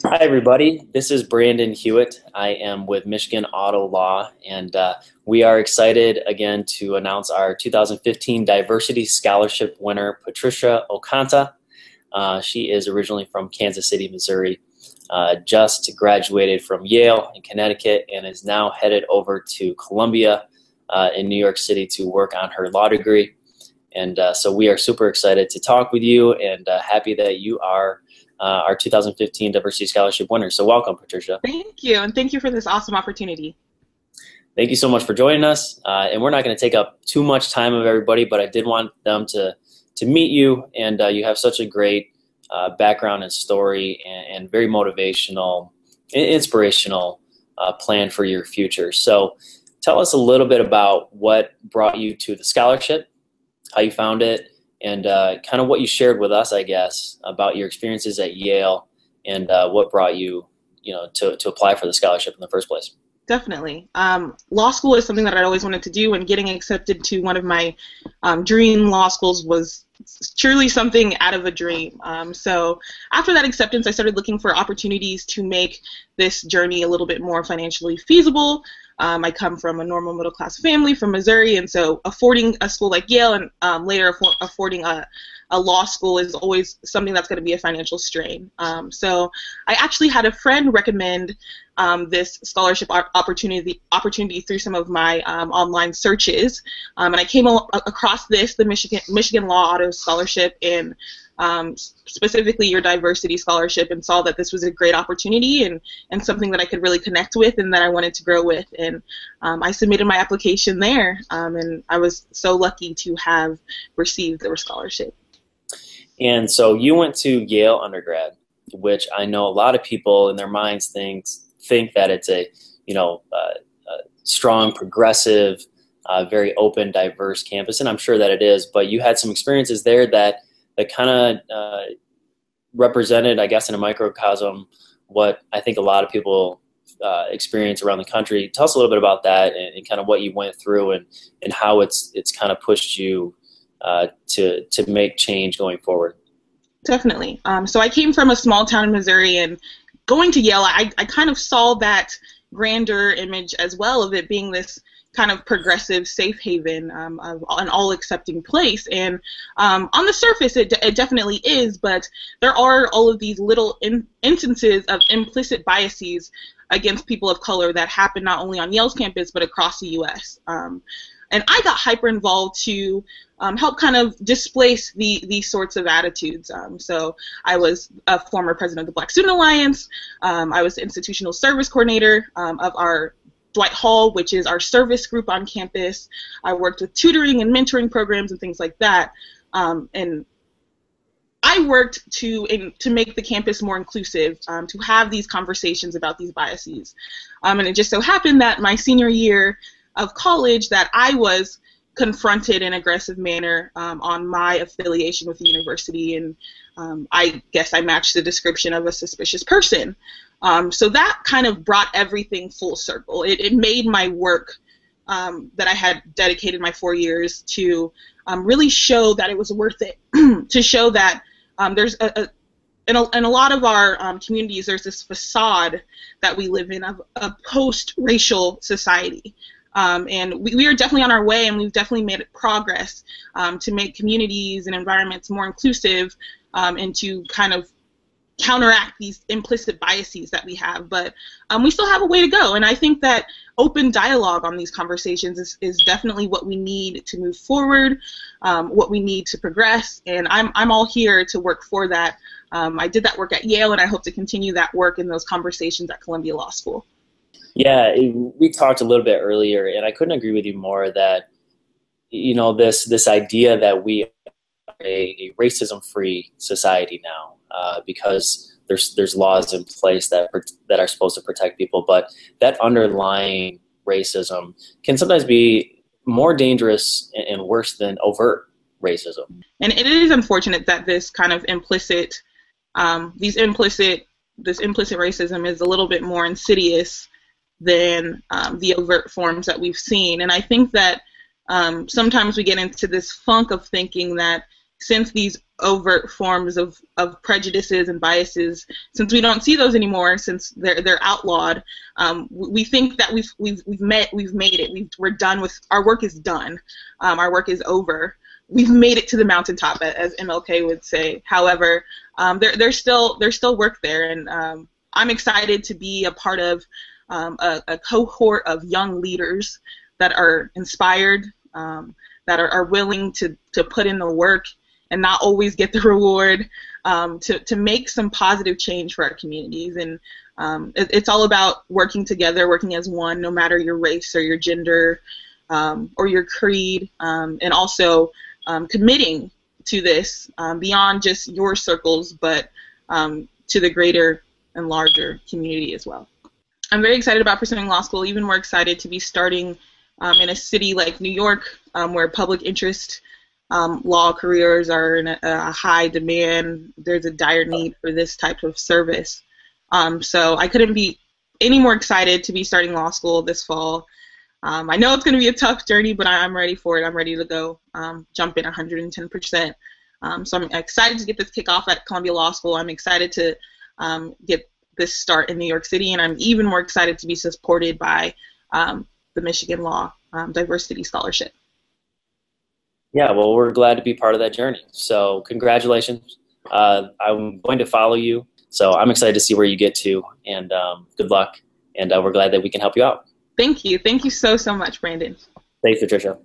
Hi, everybody. This is Brandon Hewitt. I am with Michigan Auto Law, and we are excited again to announce our 2015 Diversity Scholarship winner, Patricia Okonta. She is originally from Kansas City, Missouri, just graduated from Yale in Connecticut, and is now headed over to Columbia in New York City to work on her law degree. And so we are super excited to talk with you and happy that you are our 2015 Diversity Scholarship winner. So welcome, Patricia. Thank you, and thank you for this awesome opportunity. Thank you so much for joining us. And we're not going to take up too much time of everybody, but I did want them to meet you, and you have such a great background and story, and very motivational, inspirational plan for your future. So tell us a little bit about what brought you to the scholarship, how you found it, and kind of what you shared with us, I guess, about your experiences at Yale and what brought you, to apply for the scholarship in the first place. Definitely. Law school is something that I always wanted to do, and getting accepted to one of my dream law schools was truly something out of a dream. So after that acceptance, I started looking for opportunities to make this journey a little bit more financially feasible. I come from a normal middle-class family from Missouri, and so affording a school like Yale and later affording a law school is always something that's going to be a financial strain. So I actually had a friend recommend this scholarship opportunity through some of my online searches, and I came across the Michigan Law Auto Scholarship, and specifically your diversity scholarship, and saw that this was a great opportunity and something that I could really connect with and that I wanted to grow with. And I submitted my application there, and I was so lucky to have received the scholarship. And so you went to Yale undergrad, which I know a lot of people in their minds think that it's a strong, progressive, very open, diverse campus, and I'm sure that it is. But you had some experiences there that kind of represented, I guess, in a microcosm, what I think a lot of people experience around the country. Tell us a little bit about that and kind of what you went through and how it's kind of pushed you to make change going forward. Definitely. So I came from a small town in Missouri, and going to Yale, I kind of saw that grander image as well of it being this kind of progressive safe haven of an all-accepting place. And on the surface, it definitely is, but there are all of these little instances of implicit biases against people of color that happen not only on Yale's campus but across the U.S. And I got hyper involved to help kind of displace these sorts of attitudes. So I was a former president of the Black Student Alliance. I was the institutional service coordinator of our Dwight Hall, which is our service group on campus. I worked with tutoring and mentoring programs and things like that. And I worked to make the campus more inclusive, to have these conversations about these biases. And it just so happened that my senior year of college that I was confronted in an aggressive manner on my affiliation with the university, and I guess I matched the description of a suspicious person. So that kind of brought everything full circle. It made my work that I had dedicated my 4 years to really show that it was worth it, to show that there's in a lot of our communities, there's this facade that we live in of a post-racial society. And we are definitely on our way, and we've definitely made progress to make communities and environments more inclusive, and to kind of counteract these implicit biases that we have. But we still have a way to go, and I think that open dialogue on these conversations is definitely what we need to move forward, what we need to progress, and I'm all here to work for that. I did that work at Yale, and I hope to continue that work in those conversations at Columbia Law School. Yeah, we talked a little bit earlier, and I couldn't agree with you more that, this idea that we are a racism-free society now, because there's laws in place that are supposed to protect people, but that underlying racism can sometimes be more dangerous and worse than overt racism. And it is unfortunate that this kind of implicit racism is a little bit more insidious than the overt forms that we've seen. And I think that sometimes we get into this funk of thinking that since these overt forms of prejudices and biases, since we don't see those anymore, since they're outlawed, we think that we've made it. We're done with our work is done. Our work is over. We've made it to the mountaintop, as MLK would say. However, there's still work there, and I'm excited to be a part of a cohort of young leaders that are inspired, that are willing to put in the work and not always get the reward, to make some positive change for our communities. And it's all about working together, working as one, no matter your race or your gender, or your creed, and also committing to this beyond just your circles, but to the greater and larger community as well. I'm very excited about pursuing law school, even more excited to be starting in a city like New York, where public interest law careers are in a high demand. There's a dire need for this type of service. So I couldn't be any more excited to be starting law school this fall. I know it's going to be a tough journey, but I'm ready for it. I'm ready to go jump in 110%. So I'm excited to get this kickoff at Columbia Law School. I'm excited to get this start in New York City, and I'm even more excited to be supported by the Michigan Law Diversity Scholarship. Yeah, well, we're glad to be part of that journey. So congratulations. I'm going to follow you. So I'm excited to see where you get to, and good luck. And we're glad that we can help you out. Thank you. Thank you so much, Brandon. Thanks, Patricia.